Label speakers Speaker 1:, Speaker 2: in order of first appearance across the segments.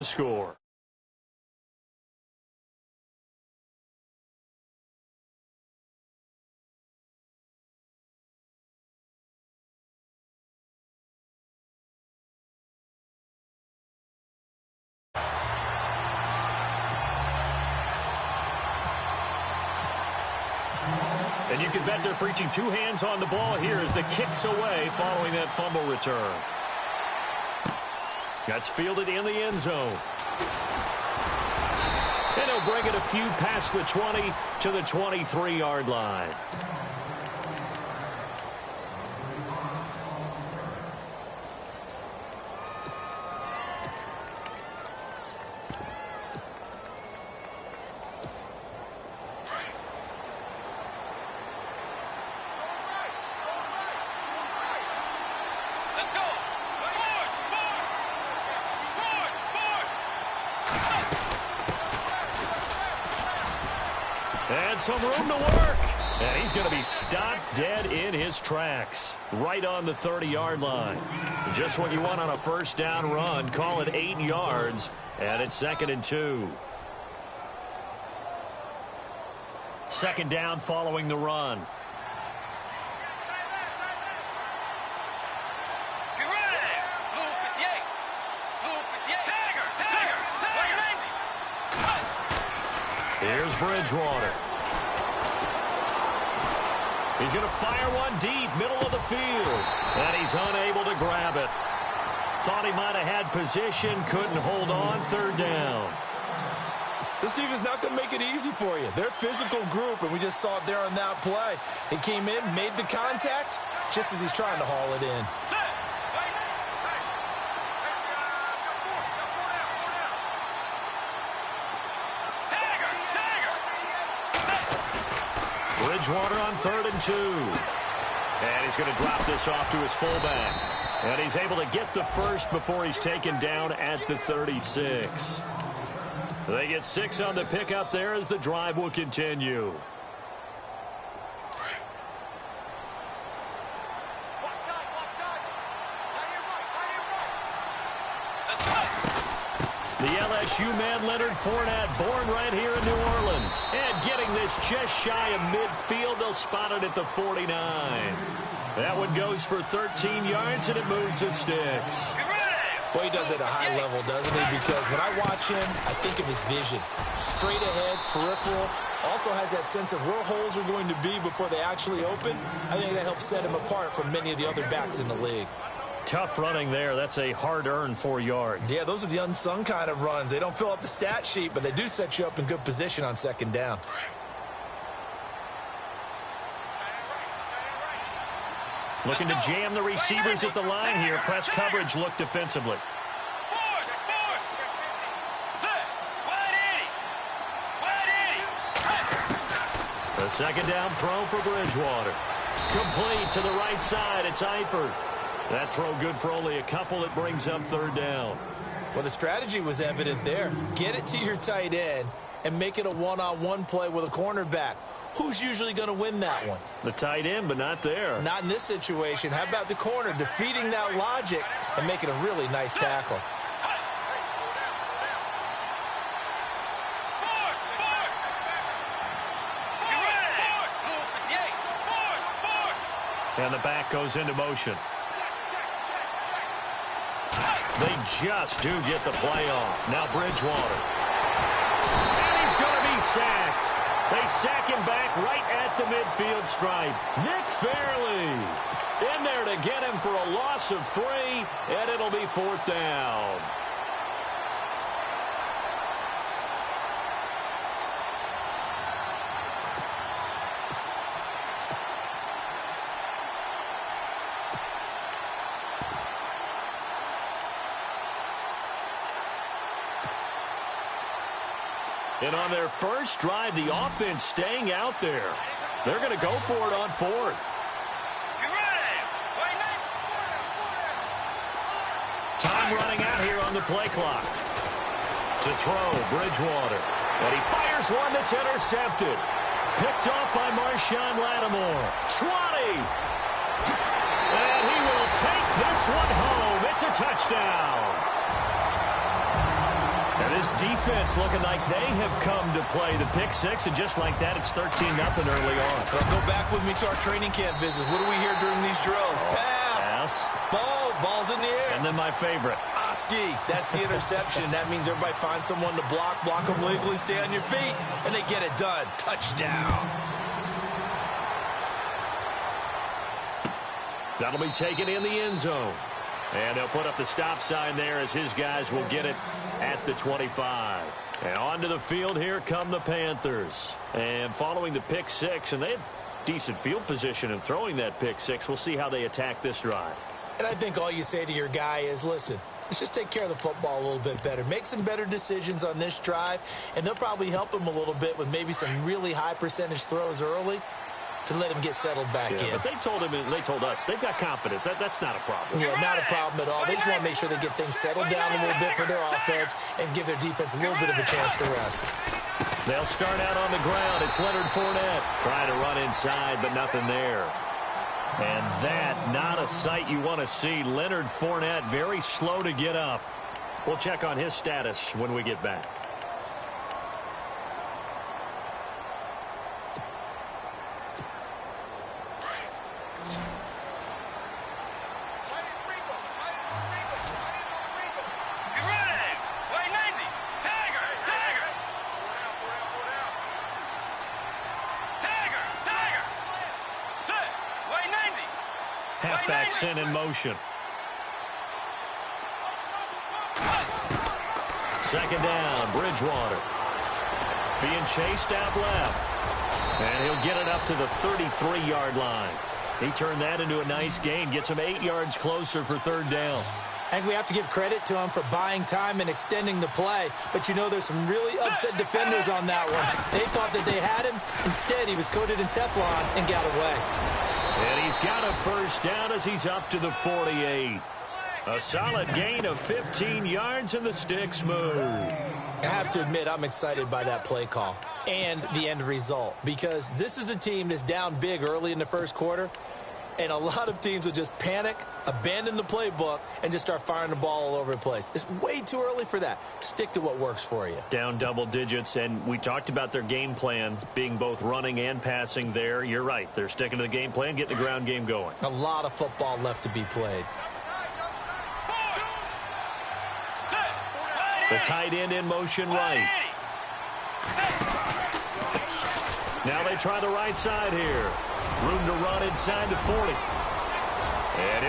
Speaker 1: Score. And you can bet they're preaching two hands on the ball here as the kick's away following that fumble return. That's fielded in the end zone. And he'll bring it a few past the 20 to the 23-yard line. And some room to work. And he's going to be stopped dead in his tracks. Right on the 30-yard line. Just what you want on a first down run. Call it 8 yards. And it's 2nd and 2. Second down following the run. Here's Bridgewater. He's going to fire one deep, middle of the field. And he's unable to grab it. Thought he might have had position, couldn't hold on, 3rd down.
Speaker 2: This defense not going to make it easy for you. They're a physical group, and we just saw it there on that play. He came in, made the contact, just as he's trying to haul it in.
Speaker 1: Bridgewater on 3rd and 2. And he's going to drop this off to his fullback. And he's able to get the first before he's taken down at the 36. They get 6 on the pickup there as the drive will continue. The LSU man, Leonard Fournette, born right here in New Orleans. And getting this just shy of midfield, they'll spot it at the 49. That one goes for 13 yards, and it moves the sticks.
Speaker 2: Boy, he does it at a high level, doesn't he? Because when I watch him, I think of his vision. Straight ahead, peripheral. Also has that sense of where holes are going to be before they actually open. I think that helps set him apart from many of the other backs in the league.
Speaker 1: Tough running there. That's a hard-earned 4 yards.
Speaker 2: Yeah, those are the unsung kind of runs. They don't fill up the stat sheet, but they do set you up in good position on 2nd down.
Speaker 1: Looking to jam the receivers at the line here. Press coverage look defensively. The 2nd down throw for Bridgewater. Complete to the right side. It's Eifert. That throw good for only a couple. It brings up 3rd down.
Speaker 2: Well, the strategy was evident there. Get it to your tight end and make it a one-on-one play with a cornerback. Who's usually going to win that one?
Speaker 1: The tight end, but not there.
Speaker 2: Not in this situation. How about the corner defeating that logic and making a really nice tackle?
Speaker 1: And the back goes into motion. They just do get the play off. Now Bridgewater. And he's going to be sacked. They sack him back right at the midfield stripe. Nick Fairley in there to get him for a loss of 3, and it'll be 4th down. And on their first drive, the offense staying out there. They're going to go for it on 4th. Time running out here on the play clock. To throw, Bridgewater. And he fires one that's intercepted. Picked off by Marshawn Lattimore. 20. And he will take this one home. It's a touchdown. This defense looking like they have come to play. The pick six, and just like that, it's 13-0 early on.
Speaker 2: Well, go back with me to our training camp visit. What do we hear during these drills? Pass. Ball's in the air.
Speaker 1: And then my favorite.
Speaker 2: Oski. That's the interception. That means everybody finds someone to block them legally, stay on your feet, and they get it done. Touchdown.
Speaker 1: That'll be taken in the end zone. And they'll put up the stop sign there as his guys will get it at the 25. And onto the field, here come the Panthers. And following the pick six, and they had decent field position in throwing that pick six. We'll see how they attack this drive.
Speaker 2: And I think all you say to your guy is, listen, let's just take care of the football a little bit better. Make some better decisions on this drive, and they'll probably help him a little bit with maybe some really high percentage throws early to let him get settled back in.
Speaker 1: But they told him, and they told us, they've got confidence. That's not a problem.
Speaker 2: Yeah, not a problem at all. They just want to make sure they get things settled down a little bit for their offense and give their defense a little bit of a chance to rest.
Speaker 1: They'll start out on the ground. It's Leonard Fournette trying to run inside, but nothing there. And that, not a sight you want to see. Leonard Fournette very slow to get up. We'll check on his status when we get back. Halfback sent in motion. Second down, Bridgewater. Being chased out left. And he'll get it up to the 33-yard line. He turned that into a nice gain. Gets him 8 yards closer for third down.
Speaker 2: I think we have to give credit to him for buying time and extending the play. But, you know, there's some really upset defenders on that one. They thought that they had him. Instead, he was coated in Teflon and got away.
Speaker 1: And he's got a first down as he's up to the 48. A solid gain of 15 yards, and the sticks move.
Speaker 2: I have to admit, I'm excited by that play call and the end result, because this is a team that's down big early in the first quarter, and a lot of teams will just panic, abandon the playbook, and just start firing the ball all over the place. It's way too early for that. Stick to what works for you.
Speaker 1: Down double digits, and we talked about their game plan being both running and passing there. You're right. They're sticking to the game plan, getting the ground game going.
Speaker 2: A lot of football left to be played.
Speaker 1: The tight end in motion right. Now they try the right side here. Room to run inside the 40. And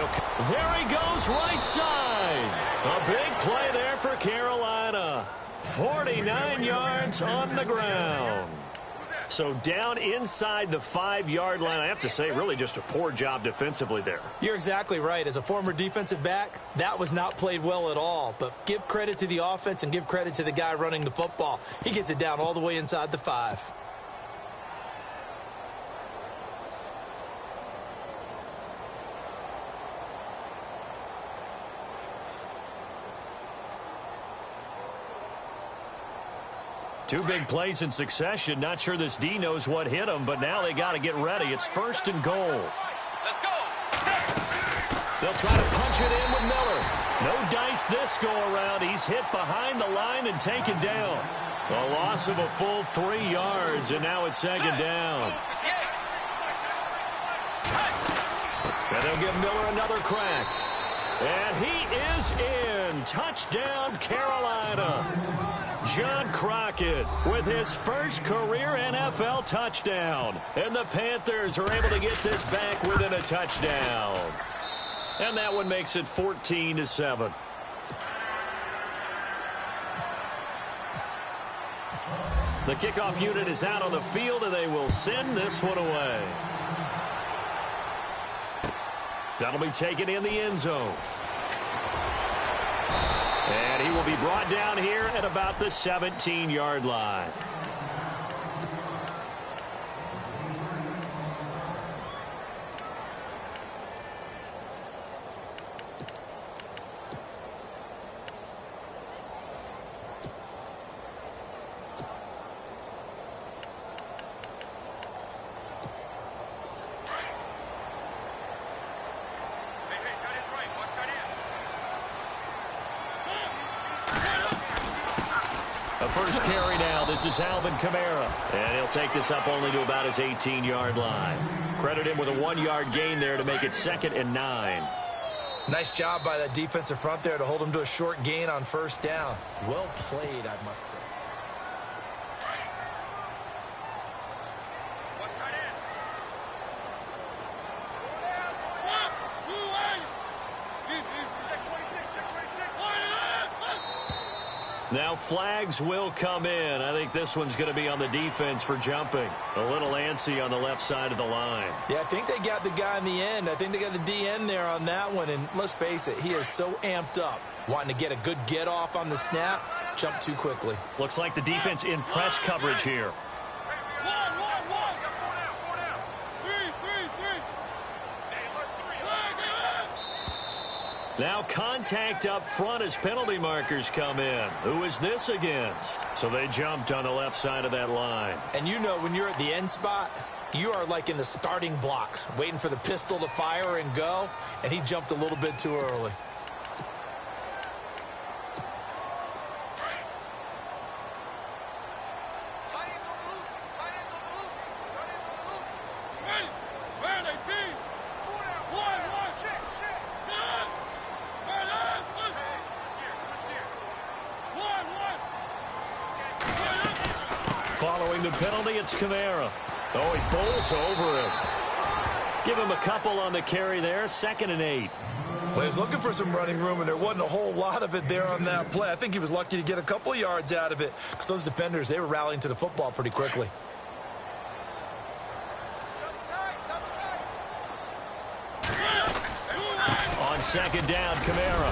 Speaker 1: there he goes, right side. A big play there for Carolina. 49 yards on the ground. So down inside the 5-yard line. I have to say, really just a poor job defensively there.
Speaker 2: You're exactly right. As a former defensive back, that was not played well at all. But give credit to the offense and give credit to the guy running the football. He gets it down all the way inside the 5.
Speaker 1: Two big plays in succession. Not sure this D knows what hit him, but now they got to get ready. It's first and goal.
Speaker 3: Let's go.
Speaker 1: They'll try to punch it in with Miller. No dice this go-around. He's hit behind the line and taken down. A loss of a full 3 yards, and now it's second down. And they'll give Miller another crack. And he is in. Touchdown, Carolina. John Crockett with his first career NFL touchdown. And the Panthers are able to get this back within a touchdown. And that one makes it 14-7. The kickoff unit is out on the field, and they will send this one away. That'll be taken in the end zone. And he will be brought down here at about the 17-yard line. first carry now. This is Alvin Kamara. And he'll take this up only to about his 18-yard line. Credit him with a 1-yard gain there to make it 2nd and 9.
Speaker 2: Nice job by that defensive front there to hold him to a short gain on first down. Well played, I must say.
Speaker 1: Now flags will come in. I think this one's going to be on the defense for jumping. A little antsy on the left side of the line.
Speaker 2: Yeah, I think they got the guy in the end. I think they got the DN there on that one. And let's face it, he is so amped up, wanting to get a good get off on the snap, jump too quickly.
Speaker 1: Looks like the defense in press coverage here. Now contact up front as penalty markers come in. Who is this against? So they jumped on the left side of that line.
Speaker 2: And you know when you're at the end spot, you are like in the starting blocks, waiting for the pistol to fire and go, and he jumped a little bit too early.
Speaker 1: Following the penalty, it's Kamara. Oh, he bowls over him. Give him a couple on the carry there. 2nd and 8.
Speaker 2: Well, he was looking for some running room, and there wasn't a whole lot of it there on that play. I think he was lucky to get a couple of yards out of it because those defenders, they were rallying to the football pretty quickly.
Speaker 1: On 2nd down, Kamara.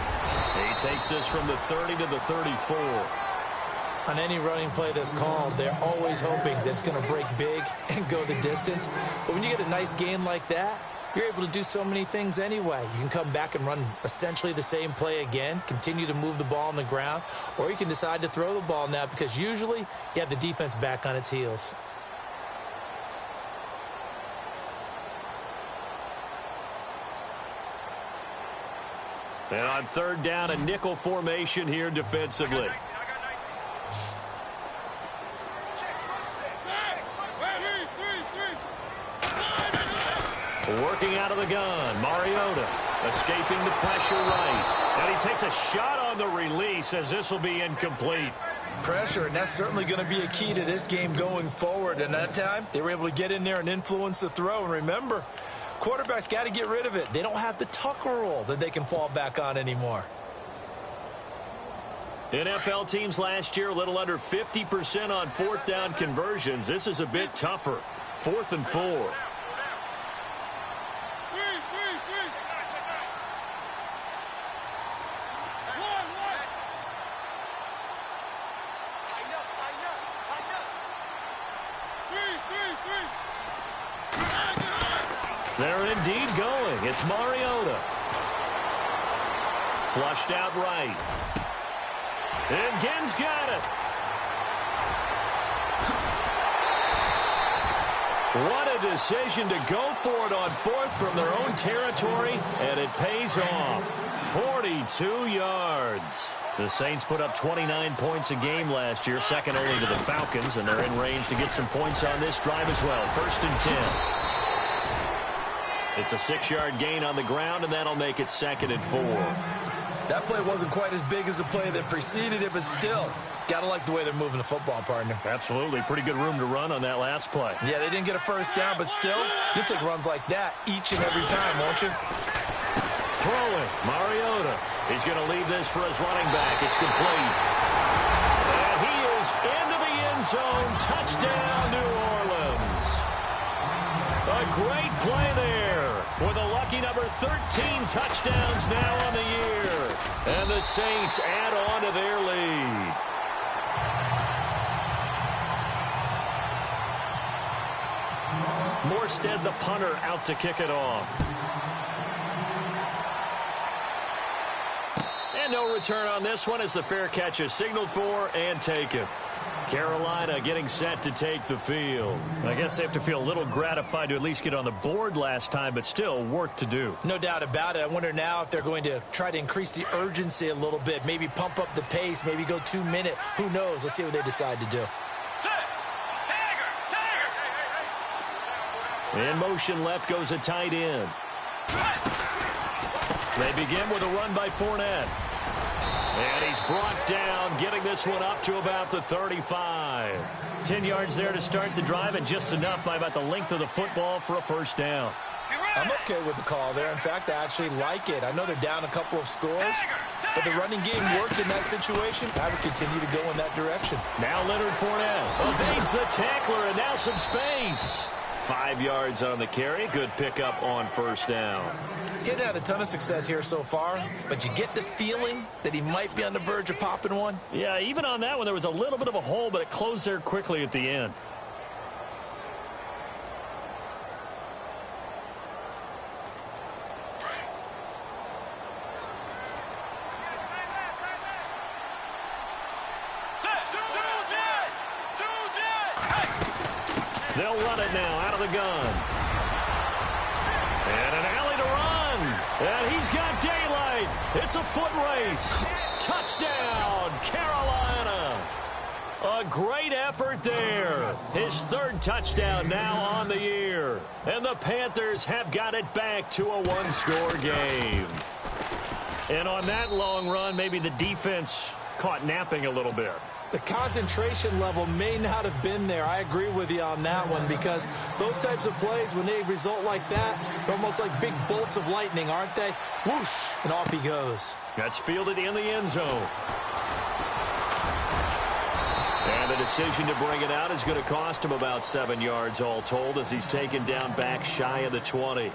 Speaker 1: He takes this from the 30 to the 34.
Speaker 2: On any running play that's called, they're always hoping that it's going to break big and go the distance. But when you get a nice gain like that, you're able to do so many things anyway. You can come back and run essentially the same play again, continue to move the ball on the ground, or you can decide to throw the ball now because usually you have the defense back on its heels.
Speaker 1: And on 3rd down, a nickel formation here defensively. Working out of the gun, Mariota escaping the pressure right. And he takes a shot on the release as this will be incomplete.
Speaker 2: Pressure, and that's certainly going to be a key to this game going forward. And that time, they were able to get in there and influence the throw. And remember, quarterbacks got to get rid of it. They don't have the Tucker rule that they can fall back on anymore.
Speaker 1: NFL teams last year a little under 50% on 4th down conversions. This is a bit tougher. 4th and 4. They're indeed going. It's Mariota. Flushed out right. And Ginn's got it. What a decision to go for it on 4th from their own territory, and it pays off. 42 yards. The Saints put up 29 points a game last year, second only to the Falcons, and they're in range to get some points on this drive as well. 1st and 10. It's a 6-yard gain on the ground, and that'll make it 2nd and 4.
Speaker 2: That play wasn't quite as big as the play that preceded it, but still, got to like the way they're moving the football, partner.
Speaker 1: Absolutely. Pretty good room to run on that last play.
Speaker 2: Yeah, they didn't get a first down, but still, you'll take runs like that each and every time, won't you?
Speaker 1: Throwing, Mariota. He's going to leave this for his running back. It's complete. And he is into the end zone. Touchdown, New Orleans. A great play there with a lucky number 13 touchdowns now on the year. And the Saints add on to their lead. Morstead, the punter, out to kick it off. And no return on this one as the fair catch is signaled for and taken. Carolina getting set to take the field. I guess they have to feel a little gratified to at least get on the board last time, but still work to do.
Speaker 2: No doubt about it. I wonder now if they're going to try to increase the urgency a little bit, maybe pump up the pace, maybe go 2 minute. Who knows? Let's see what they decide to do.
Speaker 1: In motion left goes a tight end. They begin with a run by Fournette. And he's brought down, getting this one up to about the 35. 10 yards there to start the drive, and just enough by about the length of the football for a first down.
Speaker 2: I'm okay with the call there. In fact, I actually like it. I know they're down a couple of scores, but the running game worked in that situation. I would continue to go in that direction.
Speaker 1: Now Leonard Fournette evades the tackler, and now some space. 5 yards on the carry. Good pickup on first down.
Speaker 2: Getting had a ton of success here so far, but you get the feeling that he might be on the verge of popping one.
Speaker 1: Yeah, even on that one, there was a little bit of a hole, but it closed there quickly at the end. They'll run it now out of the gun. And an alley to run. And he's got daylight. It's a foot race. Touchdown, Carolina. A great effort there. His third touchdown now on the year. And the Panthers have got it back to a one-score game. And on that long run, maybe the defense caught napping a little bit.
Speaker 2: The concentration level may not have been there. I agree with you on that one, because those types of plays, when they result like that, they're almost like big bolts of lightning, aren't they? Whoosh, and off he goes.
Speaker 1: That's fielded in the end zone. And the decision to bring it out is going to cost him about 7 yards all told, as he's taken down back shy of the 20.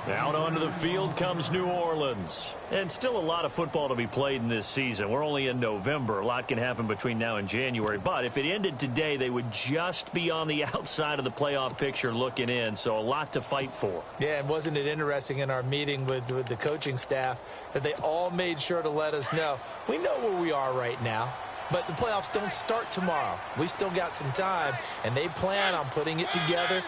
Speaker 1: Out onto the field comes New Orleans. And still a lot of football to be played in this season. We're only in November. A lot can happen between now and January. But if it ended today, they would just be on the outside of the playoff picture looking in. So a lot to fight for.
Speaker 2: Yeah, and wasn't it interesting in our meeting with the coaching staff that they all made sure to let us know, we know where we are right now, but the playoffs don't start tomorrow. We still got some time, and they plan on putting it together,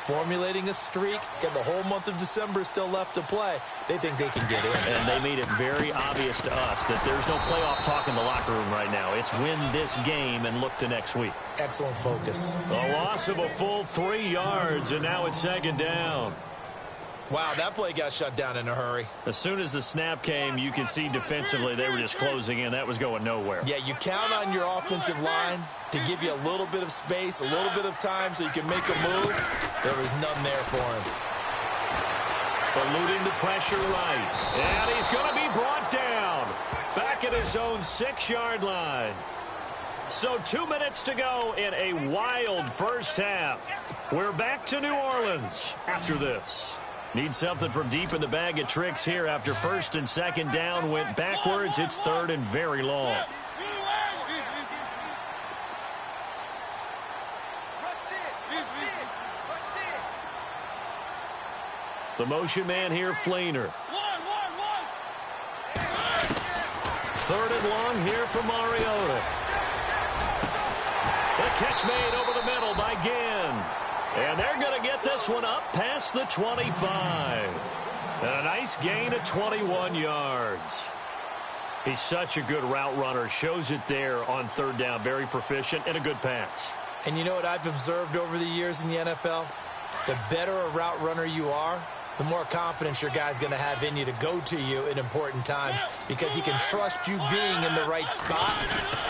Speaker 2: formulating a streak, and the whole month of December is still left to play. They think they can get in.
Speaker 1: And they made it very obvious to us that there's no playoff talk in the locker room right now. It's win this game and look to next week.
Speaker 2: Excellent focus.
Speaker 1: A loss of a full 3 yards, and now it's second down.
Speaker 2: Wow, that play got shut down in a hurry.
Speaker 1: As soon as the snap came, you can see defensively they were just closing in. That was going nowhere.
Speaker 2: Yeah, you count on your offensive line to give you a little bit of space, a little bit of time so you can make a move. There was none there for him.
Speaker 1: Eluding the pressure right. And he's going to be brought down. Back at his own 6-yard line. So 2 minutes to go in a wild first half. We're back to New Orleans after this. Need something from deep in the bag of tricks here after first and second down went backwards. It's third and very long. The motion man here, Fleener. Third and long here for Mariota. The catch made over the middle by Ginn. And they're going to get this one up past the 25. And a nice gain of 21 yards. He's such a good route runner. Shows it there on third down. Very proficient and a good pass.
Speaker 2: And you know what I've observed over the years in the NFL? The better a route runner you are, the more confidence your guy's going to have in you to go to you in important times, because he can trust you being in the right spot,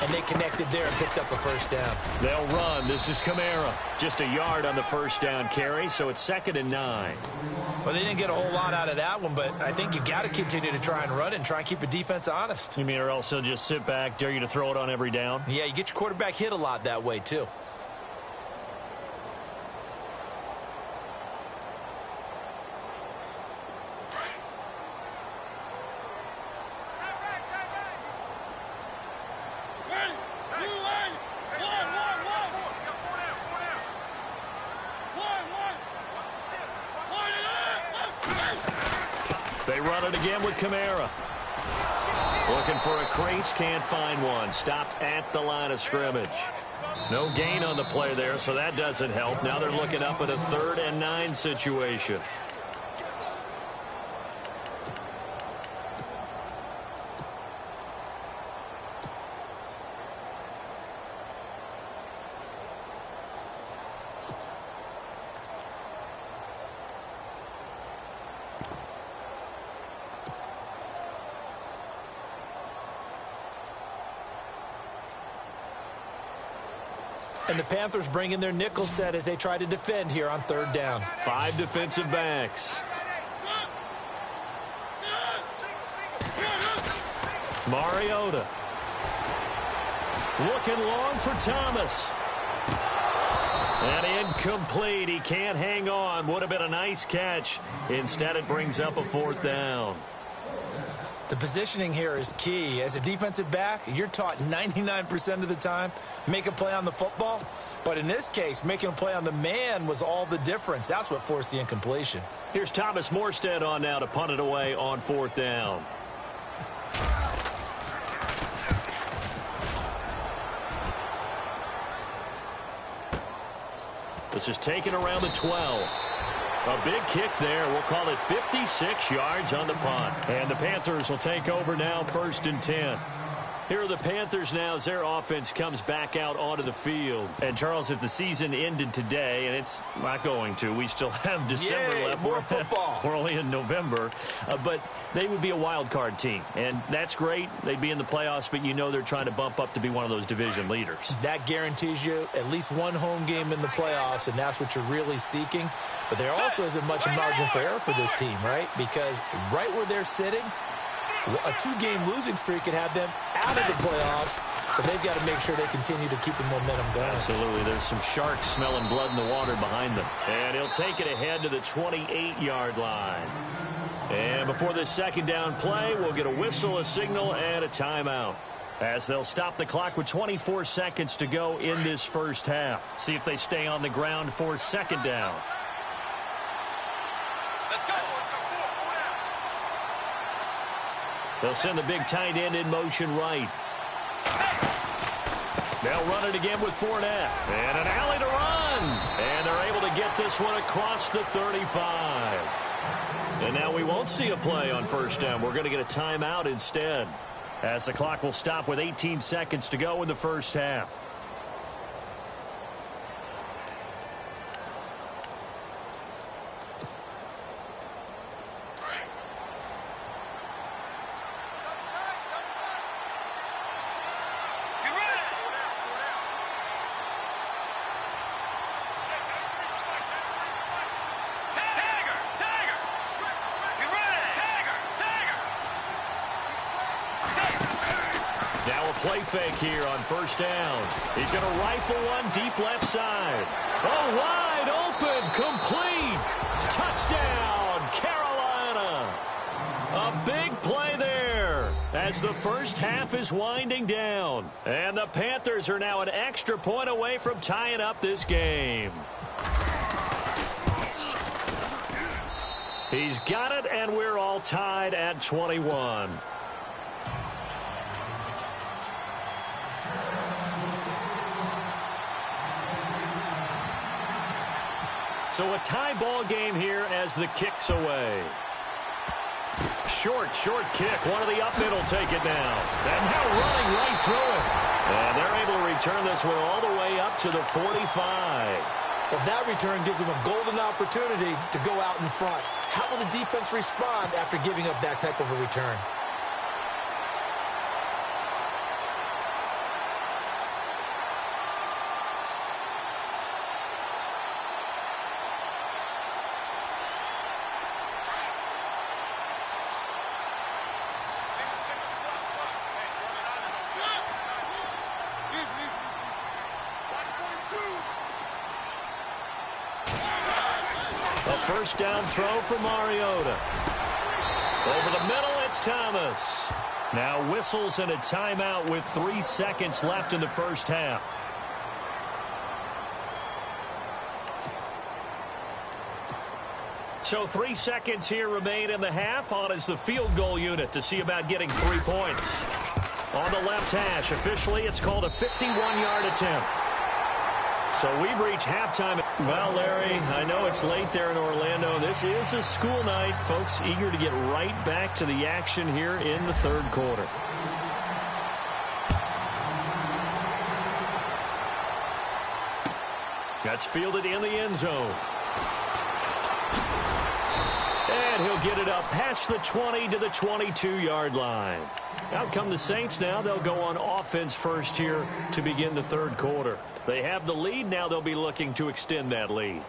Speaker 2: and they connected there and picked up a first down.
Speaker 1: They'll run. This is Kamara. Just a yard on the first down carry, so it's 2nd and 9.
Speaker 2: Well, they didn't get a whole lot out of that one, but I think you got to continue to try and run and try and keep the defense honest.
Speaker 1: You mean, or else they'll just sit back, dare you to throw it on every down?
Speaker 2: Yeah, you get your quarterback hit a lot that way, too.
Speaker 1: They run it again with Kamara. Looking for a crease, can't find one. Stopped at the line of scrimmage. No gain on the play there, so that doesn't help. Now they're looking up at a 3rd and 9 situation.
Speaker 2: And the Panthers bring in their nickel set as they try to defend here on 3rd down.
Speaker 1: 5 defensive backs. Mariota. Looking long for Thomas. And incomplete. He can't hang on. Would have been a nice catch. Instead, it brings up a 4th down.
Speaker 2: The positioning here is key. As a defensive back, you're taught 99% of the time, make a play on the football. But in this case, making a play on the man was all the difference. That's what forced the incompletion.
Speaker 1: Here's Thomas Morstead on now to punt it away on 4th down. This is taken around the 12. A big kick there. We'll call it 56 yards on the punt. And the Panthers will take over now, 1st and 10. Here are the Panthers now as their offense comes back out onto the field. And, Charles, if the season ended today, and it's not going to, we still have December left.
Speaker 2: More football.
Speaker 1: We're only in November. But they would be a wild card team. And that's great. They'd be in the playoffs, but you know they're trying to bump up to be one of those division leaders.
Speaker 2: That guarantees you at least one home game in the playoffs, and that's what you're really seeking. But there also isn't much margin for error for this team, right? Because right where they're sitting, a 2-game losing streak could have them out of the playoffs, so they've got to make sure they continue to keep the momentum going.
Speaker 1: Absolutely. There's some sharks smelling blood in the water behind them. And he'll take it ahead to the 28-yard line. And before this 2nd down play, we'll get a whistle, a signal, and a timeout, as they'll stop the clock with 24 seconds to go in this 1st half. See if they stay on the ground for 2nd down. They'll send the big tight end in motion right. They'll run it again with Fournette. And an alley to run. And they're able to get this one across the 35. And now we won't see a play on 1st down. We're going to get a timeout instead, as the clock will stop with 18 seconds to go in the 1st half. Play fake here on 1st down. He's going to rifle one deep left side. Oh, wide open, complete. Touchdown, Carolina. A big play there as the 1st half is winding down. And the Panthers are now an extra point away from tying up this game. He's got it, and we're all tied at 21. So a tie ball game here as the kick's away. Short kick. One of the up middle take it down. And now running right through it. And they're able to return this one all the way up to the 45.
Speaker 2: Well, that return gives them a golden opportunity to go out in front. How will the defense respond after giving up that type of a return?
Speaker 1: A 1st down throw for Mariota. Over the middle, it's Thomas. Now whistles and a timeout with 3 seconds left in the 1st half. So 3 seconds here remain in the half. On is the field goal unit to see about getting 3 points. On the left hash, officially it's called a 51-yard attempt. So we've reached halftime. Well, Larry, I know it's late there in Orlando. This is a school night. Folks eager to get right back to the action here in the third quarter. That's fielded in the end zone. And he'll get it up past the 20 to the 22-yard line. Out come the Saints now. They'll go on offense first here to begin the third quarter. They have the lead. Now they'll be looking to extend that lead.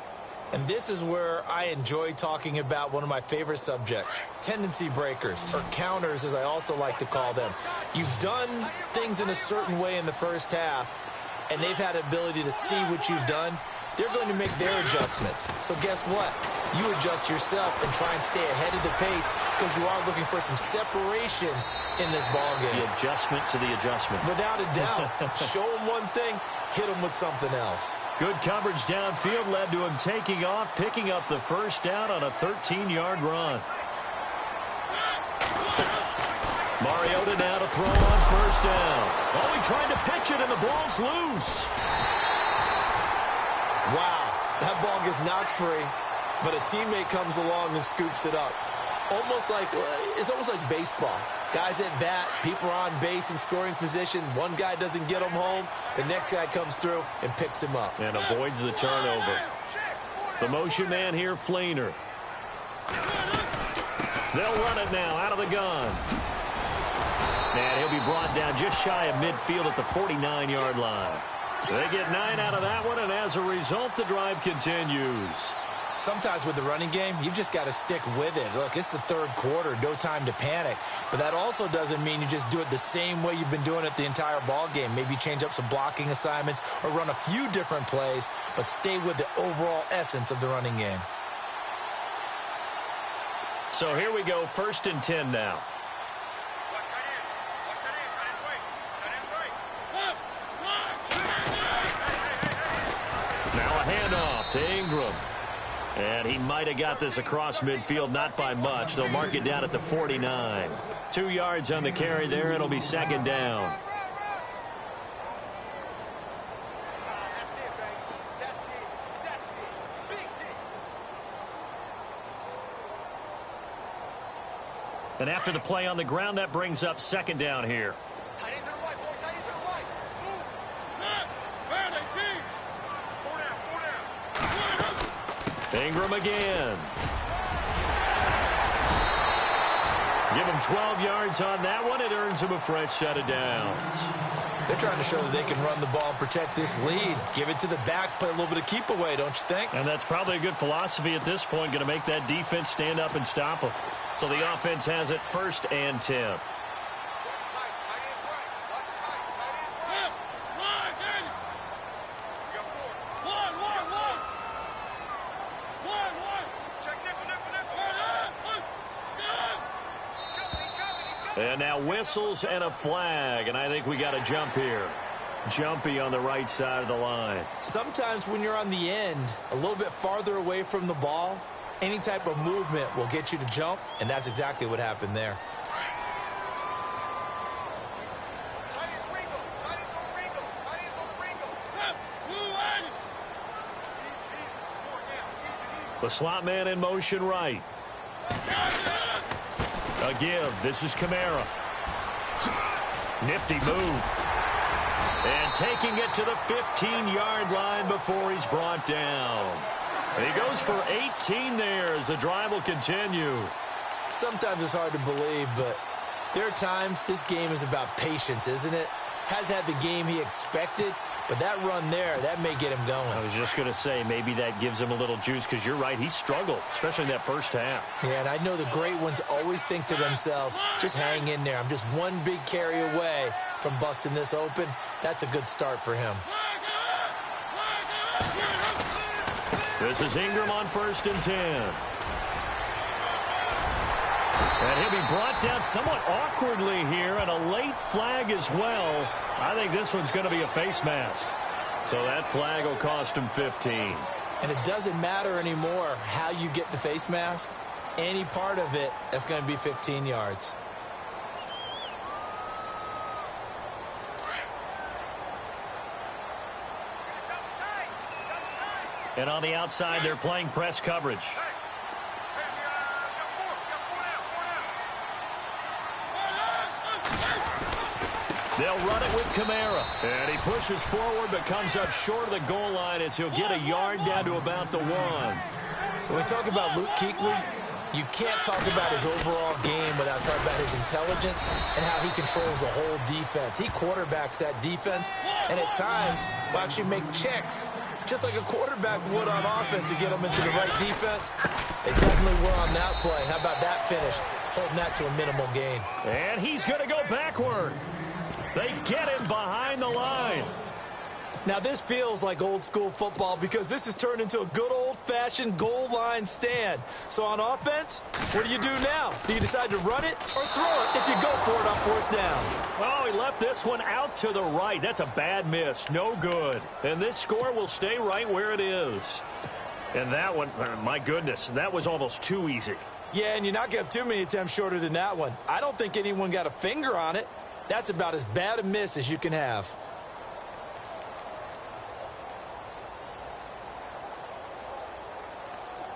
Speaker 2: And this is where I enjoy talking about one of my favorite subjects, tendency breakers, or counters as I also like to call them. You've done things in a certain way in the first half, and they've had ability to see what you've done. They're going to make their adjustments. So guess what? You adjust yourself and try and stay ahead of the pace because you are looking for some separation in this ball game.
Speaker 1: The adjustment to the adjustment.
Speaker 2: Without a doubt. Show them one thing, hit them with something else.
Speaker 1: Good coverage downfield led to him taking off, picking up the first down on a 13-yard run. Mariota now to throw on first down. Oh, he tried to pitch it, and the ball's loose.
Speaker 2: Wow, that ball gets knocked free, but a teammate comes along and scoops it up. It's almost like baseball. Guys at bat, people are on base in scoring position. One guy doesn't get him home. The next guy comes through and picks him up.
Speaker 1: And avoids the turnover. The motion man here, Fleener. They'll run it now out of the gun. And he'll be brought down just shy of midfield at the 49-yard line. They get 9 out of that one, and as a result, the drive continues.
Speaker 2: Sometimes with the running game, you've just got to stick with it. Look, it's the third quarter, no time to panic. But that also doesn't mean you just do it the same way you've been doing it the entire ball game. Maybe change up some blocking assignments or run a few different plays, but stay with the overall essence of the running game.
Speaker 1: So here we go, 1st and 10 now. Now a handoff to Ingram. And he might have got this across midfield, not by much. They'll mark it down at the 49. 2 yards on the carry there. It'll be 2nd down. And after the play on the ground, that brings up 2nd down here. Ingram again. Give him 12 yards on that one. It earns him a fresh set of downs.
Speaker 2: They're trying to show that they can run the ball and protect this lead. Give it to the backs, play a little bit of keep away, don't you think?
Speaker 1: And that's probably a good philosophy at this point, going to make that defense stand up and stop them. So the offense has it 1st and 10. And now whistles and a flag, and I think we got a jump here. Jumpy on the right side of the line.
Speaker 2: Sometimes when you're on the end, a little bit farther away from the ball, any type of movement will get you to jump, and that's exactly what happened there.
Speaker 1: The slot man in motion right. A give. This is Kamara. Nifty move. And taking it to the 15-yard line before he's brought down. And he goes for 18 there as the drive will continue.
Speaker 2: Sometimes it's hard to believe, but there are times this game is about patience, isn't it? Has had the game he expected, but that run there, that may get him going.
Speaker 1: I was just going to say, maybe that gives him a little juice, because you're right, he struggled, especially in that first half.
Speaker 2: Yeah, and I know the great ones always think to themselves, just hang in there. I'm just one big carry away from busting this open. That's a good start for him.
Speaker 1: This is Ingram on 1st and 10. And he'll be brought down somewhat awkwardly here, and a late flag as well. I think this one's going to be a face mask. So that flag will cost him 15.
Speaker 2: And it doesn't matter anymore how you get the face mask. Any part of it, that's going to be 15 yards.
Speaker 1: And on the outside, they're playing press coverage. They'll run it with Kamara. And he pushes forward but comes up short of the goal line as he'll get a yard down to about the 1.
Speaker 2: When we talk about Luke Kuechly, you can't talk about his overall game without talking about his intelligence and how he controls the whole defense. He quarterbacks that defense and at times will actually make checks just like a quarterback would on offense to get them into the right defense. They definitely were on that play. How about that finish? Holding that to a minimal gain.
Speaker 1: And he's going to go backward. They get him behind the line.
Speaker 2: Now, this feels like old-school football because this has turned into a good old-fashioned goal line stand. So on offense, what do you do now? Do you decide to run it or throw it if you go for it on 4th down?
Speaker 1: Oh, he left this one out to the right. That's a bad miss. No good. And this score will stay right where it is. And that one, my goodness, that was almost too easy.
Speaker 2: Yeah, and you're not going to have too many attempts shorter than that one. I don't think anyone got a finger on it. That's about as bad a miss as you can have.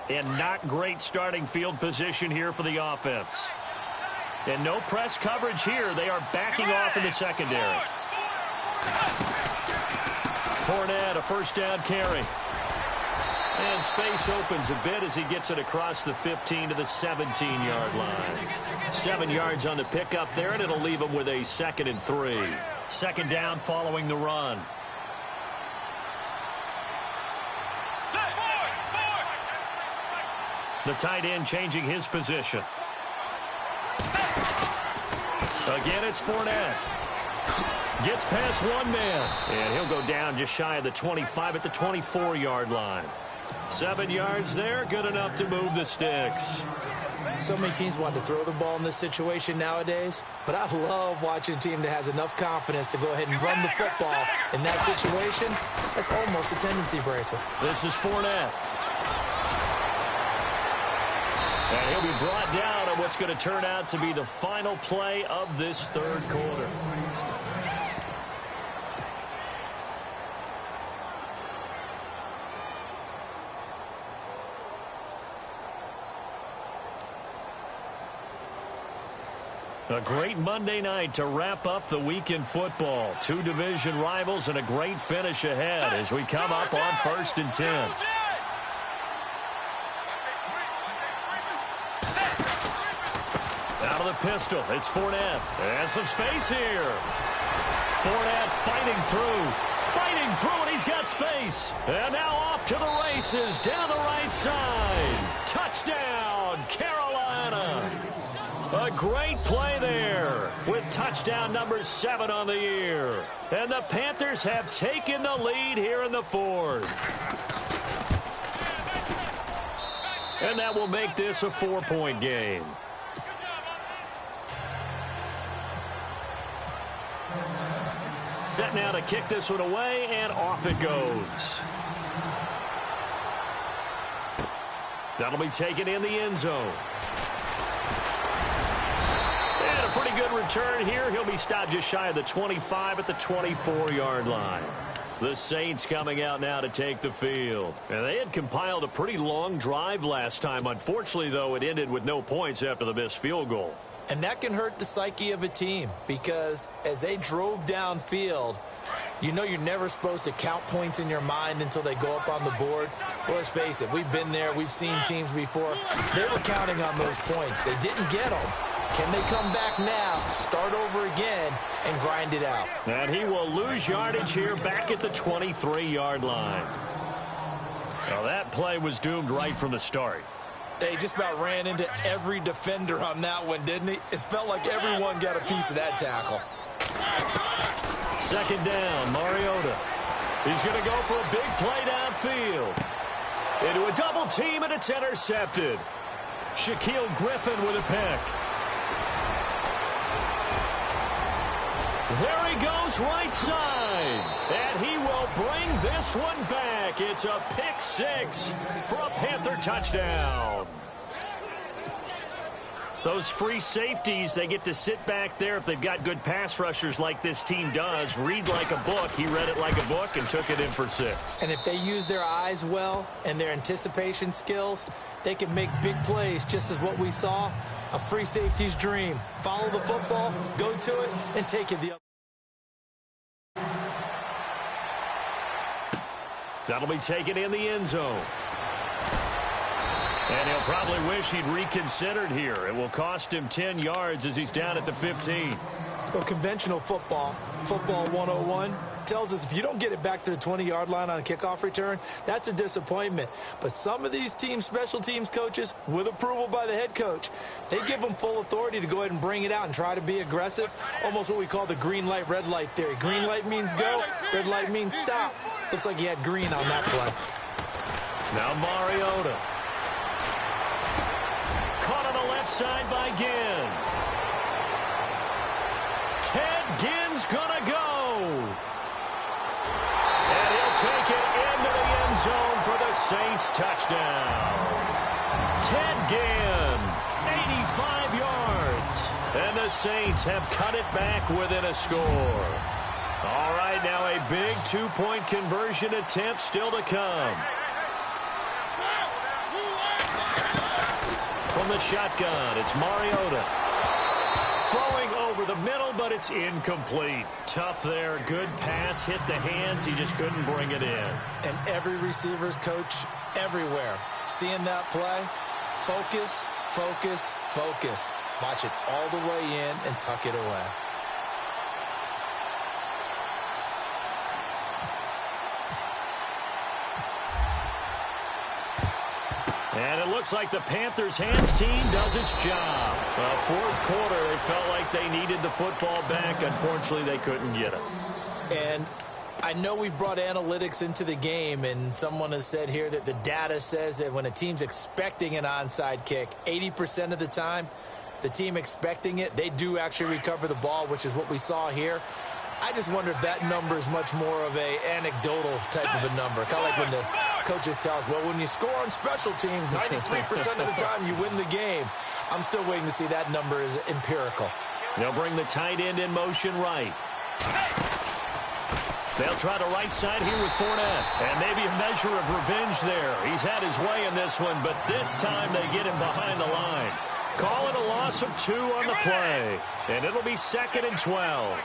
Speaker 1: And not great starting field position here for the offense. And no press coverage here. They are backing off in the secondary. Fournette, a 1st down carry. And space opens a bit as he gets it across the 15 to the 17-yard line. 7 yards on the pickup there, and it'll leave him with a 2nd and 3. 2nd down following the run. The tight end changing his position. Again, it's Fournette. Gets past one man. And he'll go down just shy of the 25 at the 24-yard line. 7 yards there, good enough to move the sticks.
Speaker 2: So many teams want to throw the ball in this situation nowadays, but I love watching a team that has enough confidence to go ahead and run the football. In that situation, that's almost a tendency breaker.
Speaker 1: This is Fournette. And he'll be brought down on what's going to turn out to be the final play of this 3rd quarter. A great Monday night to wrap up the week in football. 2 division rivals and a great finish ahead as we come up on 1st and 10. Out of the pistol, it's Fournette. And some space here. Fournette fighting through, and he's got space. And now off to the races, down the right side. Touchdown, Carolina. A great play there with touchdown number 7 on the year. And the Panthers have taken the lead here in the 4th. And that will make this a 4-point game. Set now to kick this one away, and off it goes. That'll be taken in the end zone. And a pretty good return here. He'll be stopped just shy of the 25 at the 24-yard line. The Saints coming out now to take the field. And they had compiled a pretty long drive last time. Unfortunately, though, it ended with no points after the missed field goal.
Speaker 2: And that can hurt the psyche of a team because as they drove downfield, you know you're never supposed to count points in your mind until they go up on the board. But let's face it, we've been there. We've seen teams before. They were counting on those points. They didn't get them. Can they come back now, start over again, and grind it out?
Speaker 1: And he will lose yardage here back at the 23-yard line. Well, that play was doomed right from the start.
Speaker 2: They just about ran into every defender on that one, didn't he? It felt like everyone got a piece of that tackle.
Speaker 1: 2nd down, Mariota. He's going to go for a big play downfield. Into a double team, and it's intercepted. Shaquille Griffin with a pick. There he goes right side. And he will bring this one back. It's a pick 6 for a Panther touchdown. Those free safeties, they get to sit back there if they've got good pass rushers like this team does. Read like a book. He read it like a book and took it in for 6.
Speaker 2: And if they use their eyes well and their anticipation skills, they can make big plays, just as what we saw. A free safety's dream. Follow the football, go to it, and take it the other.
Speaker 1: That'll be taken in the end zone. And he'll probably wish he'd reconsidered here. It will cost him 10 yards as he's down at the 15.
Speaker 2: So conventional football 101, tells us if you don't get it back to the 20-yard line on a kickoff return, that's a disappointment. But some of these team special teams coaches, with approval by the head coach, they give them full authority to go ahead and bring it out and try to be aggressive, almost what we call the green light, red light theory. Green light means go, red light means stop. Looks like he had green on that play.
Speaker 1: Now Mariota. Caught on the left side by Ginn. Ted Ginn's gonna go. And he'll take it into the end zone for the Saints touchdown. Ted Ginn, 85 yards. And the Saints have cut it back within a score. All right, now a big two-point conversion attempt still to come. From the shotgun, it's Mariota. Throwing over the middle, but it's incomplete. Tough there. Good pass. Hit the hands. He just couldn't bring it in.
Speaker 2: And every receiver's coach everywhere. Seeing that play, focus, focus, focus. Watch it all the way in and tuck it away.
Speaker 1: And it looks like the Panthers' hands team does its job. Fourth quarter, they felt like they needed the football back. Unfortunately, they couldn't get it.
Speaker 2: And I know we brought analytics into the game, and someone has said here that the data says that when a team's expecting an onside kick, 80% of the time, the team expecting it, they do actually recover the ball, which is what we saw here. I just wonder if that number is much more of a anecdotal type of a number. Kind of like when the coaches tell us, well, when you score on special teams, 93% of the time you win the game. I'm still waiting to see that number is empirical.
Speaker 1: They'll bring the tight end in motion right. They'll try the right side here with Fournette. And maybe a measure of revenge there. He's had his way in this one, but this time they get him behind the line. Call it a loss of 2 on the play. And it'll be 2nd and 12.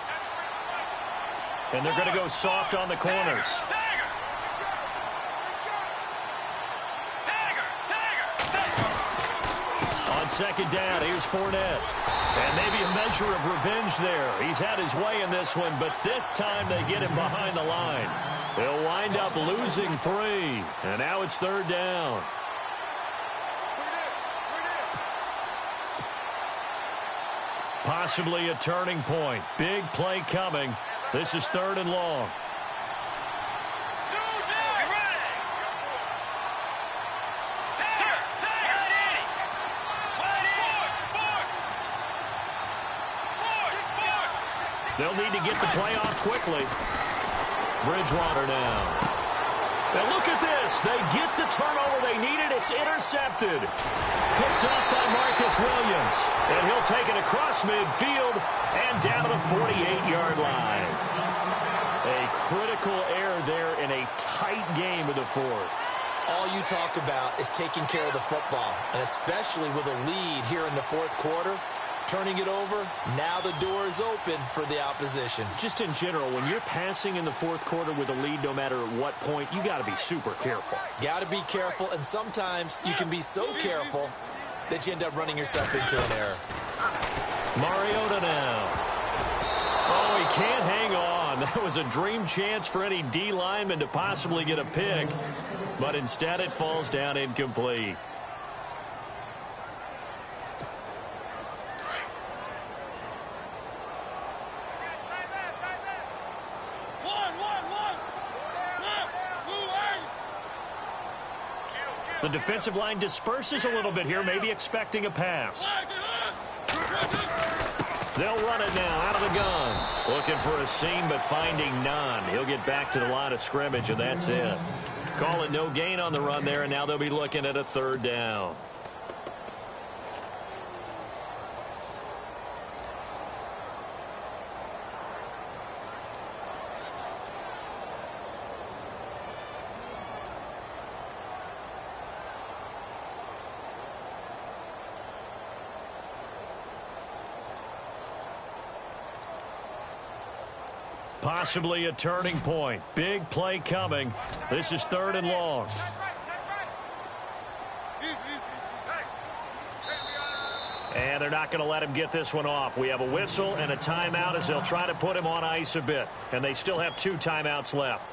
Speaker 1: And they're going to go soft on the corners. On 2nd down, here's Fournette. And maybe a measure of revenge there. He's had his way in this one, but this time they get him behind the line. They'll wind up losing 3. And now it's 3rd down. Possibly a turning point. Big play coming. This is 3rd and long. They'll need to get the play off quickly. Bridgewater now. And look at this. They get the turnover they needed. It's intercepted. Picked off by Marcus Williams. And he'll take it across midfield and down to the 48-yard line. A critical error there in a tight game of the 4th.
Speaker 2: All you talk about is taking care of the football, and especially with a lead here in the 4th quarter. Turning it over, now the door is open for the opposition.
Speaker 1: Just in general, when you're passing in the 4th quarter with a lead, no matter at what point, you got to be super careful.
Speaker 2: Got to be careful, and sometimes you can be so careful that you end up running yourself into an error.
Speaker 1: Mariota now. Oh, he can't hang on. That was a dream chance for any D lineman to possibly get a pick, but instead it falls down incomplete. The defensive line disperses a little bit here, maybe expecting a pass. They'll run it now out of the gun. Looking for a seam, but finding none. He'll get back to the line of scrimmage, and that's it. Call it no gain on the run there, and now they'll be looking at a 3rd down. Possibly a turning point. Big play coming. This is 3rd and long. And they're not going to let him get this one off. We have a whistle and a timeout as they'll try to put him on ice a bit. And they still have 2 timeouts left.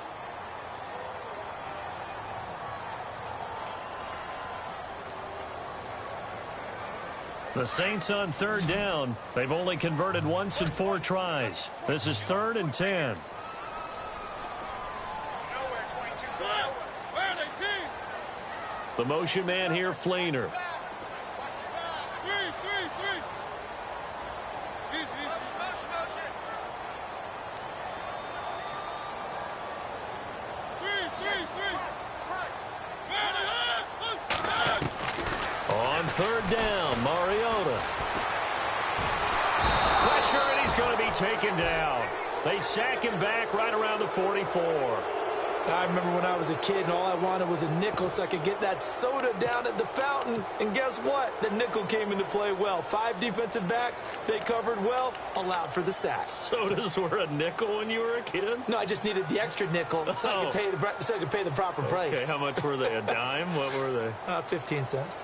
Speaker 1: The Saints on 3rd down. They've only converted once in 4 tries. This is 3rd and 10. The motion man here, Fleener. On 3rd down, Mariota. Pressure, and he's going to be taken down. They sack him back right around the 44.
Speaker 2: I remember when I was a kid and all I wanted was a nickel so I could get that soda down at the fountain. And guess what? The nickel came into play well. 5 defensive backs, they covered well, allowed for the sack.
Speaker 1: Sodas were a nickel when you were a kid?
Speaker 2: No, I just needed the extra nickel so I could pay the proper price.
Speaker 1: Okay, how much were they? A dime? What were they?
Speaker 2: 15 cents.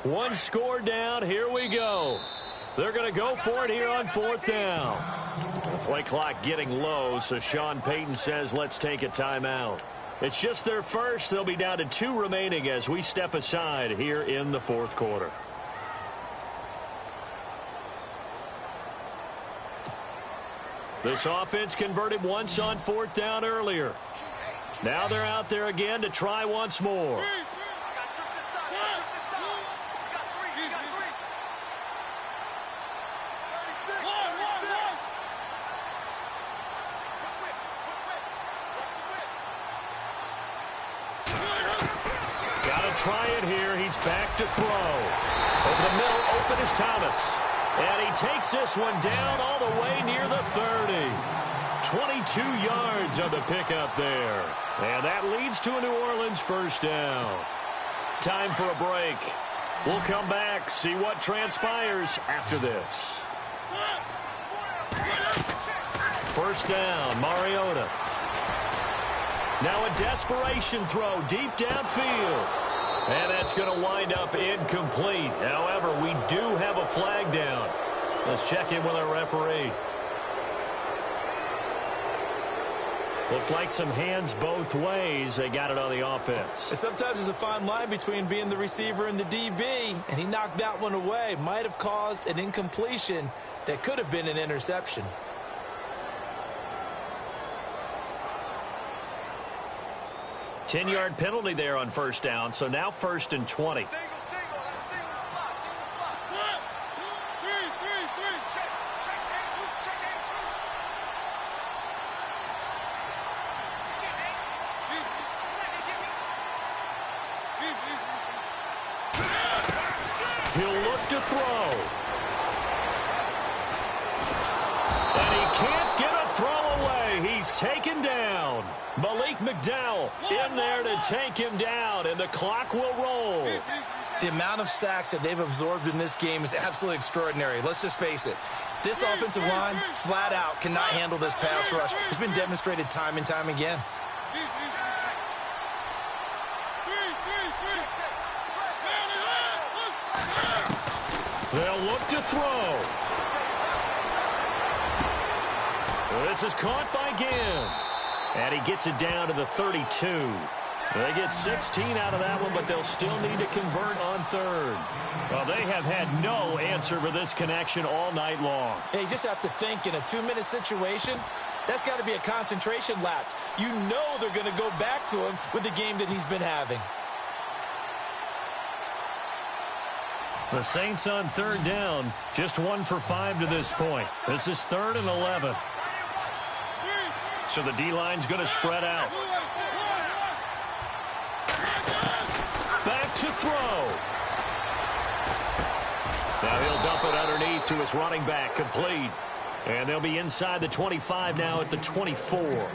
Speaker 1: One score down. Here we go. They're going to go for it here on 4th down. Play clock getting low, so Sean Payton says let's take a timeout. It's just their first. They'll be down to 2 remaining as we step aside here in the 4th quarter. This offense converted once on 4th down earlier. Now they're out there again to try once more. Try it here. He's back to throw. Over the middle, open is Thomas. And he takes this one down all the way near the 30. 22 yards on the pickup there. And that leads to a New Orleans 1st down. Time for a break. We'll come back, see what transpires after this. 1st down, Mariota. Now a desperation throw deep downfield. And that's going to wind up incomplete. However, we do have a flag down. Let's check in with our referee. Looked like some hands both ways. They got it on the offense.
Speaker 2: Sometimes there's a fine line between being the receiver and the DB, and he knocked that one away. Might have caused an incompletion that could have been an interception.
Speaker 1: Ten-yard penalty there on 1st down, so now 1st and 20. He'll look to throw. And he can't get a throw away. He's taken down. Malik McDowell in there to take him down, and the clock will roll.
Speaker 2: The amount of sacks that they've absorbed in this game is absolutely extraordinary. Let's just face it. This offensive line, flat out, cannot handle this pass rush. It's been demonstrated time and time again.
Speaker 1: They'll look to throw. This is caught by Ginn. And he gets it down to the 32. They get 16 out of that one, but they'll still need to convert on 3rd. Well, they have had no answer for this connection all night long.
Speaker 2: Hey, you just have to think in a 2-minute situation, that's got to be a concentration lapse. You know they're going to go back to him with the game that he's been having.
Speaker 1: The Saints on 3rd down, just 1 for 5 to this point. This is 3rd and 11. So the D-line's going to spread out. Back to throw. Now he'll dump it underneath to his running back, complete. And they'll be inside the 25 now at the 24.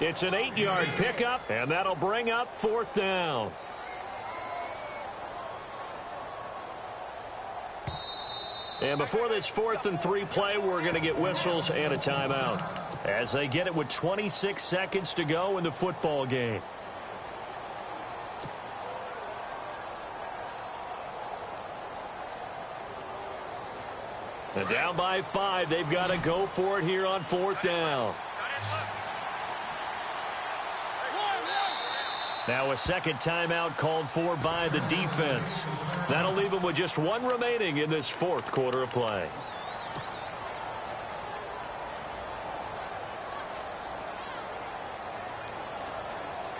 Speaker 1: It's an 8-yard pickup, and that'll bring up 4th down. And before this 4th and 3 play, we're going to get whistles and a timeout as they get it with 26 seconds to go in the football game. And down by 5, they've got to go for it here on 4th down. Now a second timeout called for by the defense. That'll leave them with just 1 remaining in this 4th quarter of play.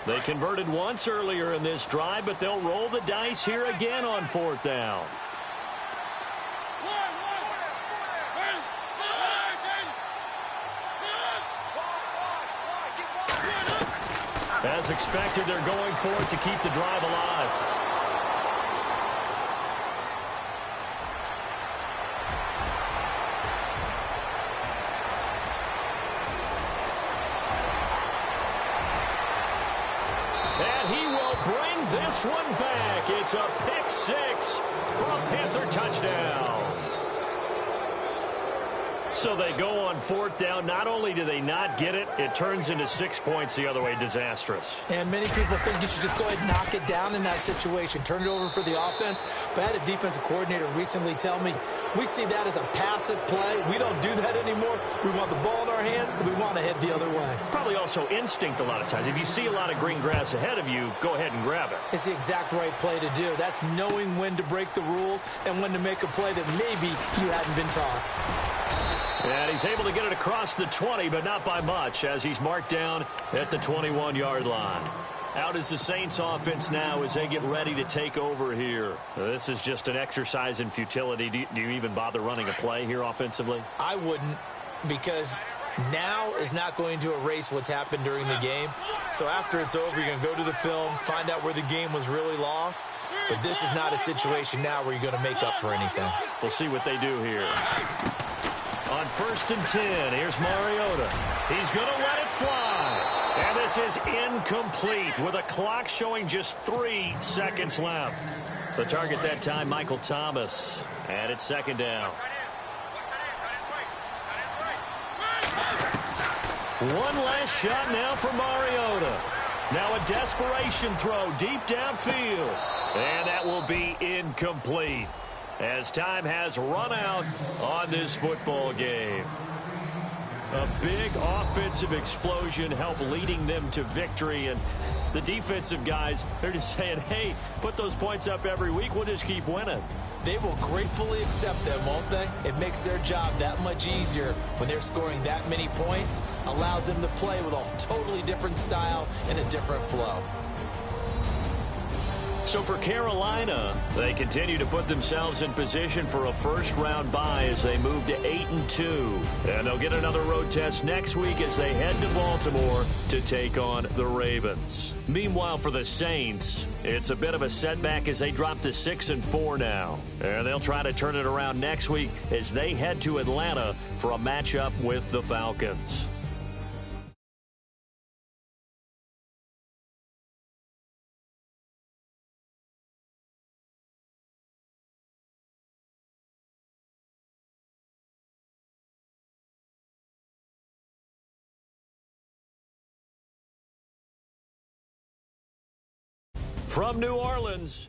Speaker 1: They converted once earlier in this drive, but they'll roll the dice here again on 4th down. As expected, they're going for it to keep the drive alive. And he will bring this one back. It's a pick 6 for a Panther touchdown. So they go on 4th down. Not only do they not get it, it turns into 6 points the other way. Disastrous.
Speaker 2: And many people think you should just go ahead and knock it down in that situation. Turn it over for the offense. But I had a defensive coordinator recently tell me, we see that as a passive play. We don't do that anymore. We want the ball in our hands, and we want to head the other way.
Speaker 1: It's probably also instinct a lot of times. If you see a lot of green grass ahead of you, go ahead and grab it.
Speaker 2: It's the exact right play to do. That's knowing when to break the rules and when to make a play that maybe you hadn't been taught.
Speaker 1: And he's able to get it across the 20, but not by much, as he's marked down at the 21-yard line. Out is the Saints offense now as they get ready to take over here. This is just an exercise in futility. Do you even bother running a play here offensively?
Speaker 2: I wouldn't, because now is not going to erase what's happened during the game. So after it's over, you're going to go to the film, find out where the game was really lost. But this is not a situation now where you're going to make up for anything.
Speaker 1: We'll see what they do here. On 1st and 10, here's Mariota. He's going to let it fly. And this is incomplete with a clock showing just 3 seconds left. The target that time, Michael Thomas. And it's 2nd down. One last shot now for Mariota. Now a desperation throw deep downfield. And that will be incomplete, as time has run out on this football game. A big offensive explosion helped leading them to victory, and the defensive guys, they're just saying, hey, put those points up every week, we'll just keep winning.
Speaker 2: They will gratefully accept them, won't they? It makes their job that much easier when they're scoring that many points, allows them to play with a totally different style and a different flow.
Speaker 1: So for Carolina, they continue to put themselves in position for a first-round bye as they move to 8-2. And they'll get another road test next week as they head to Baltimore to take on the Ravens. Meanwhile, for the Saints, it's a bit of a setback as they drop to 6-4 now. And they'll try to turn it around next week as they head to Atlanta for a matchup with the Falcons. From New Orleans,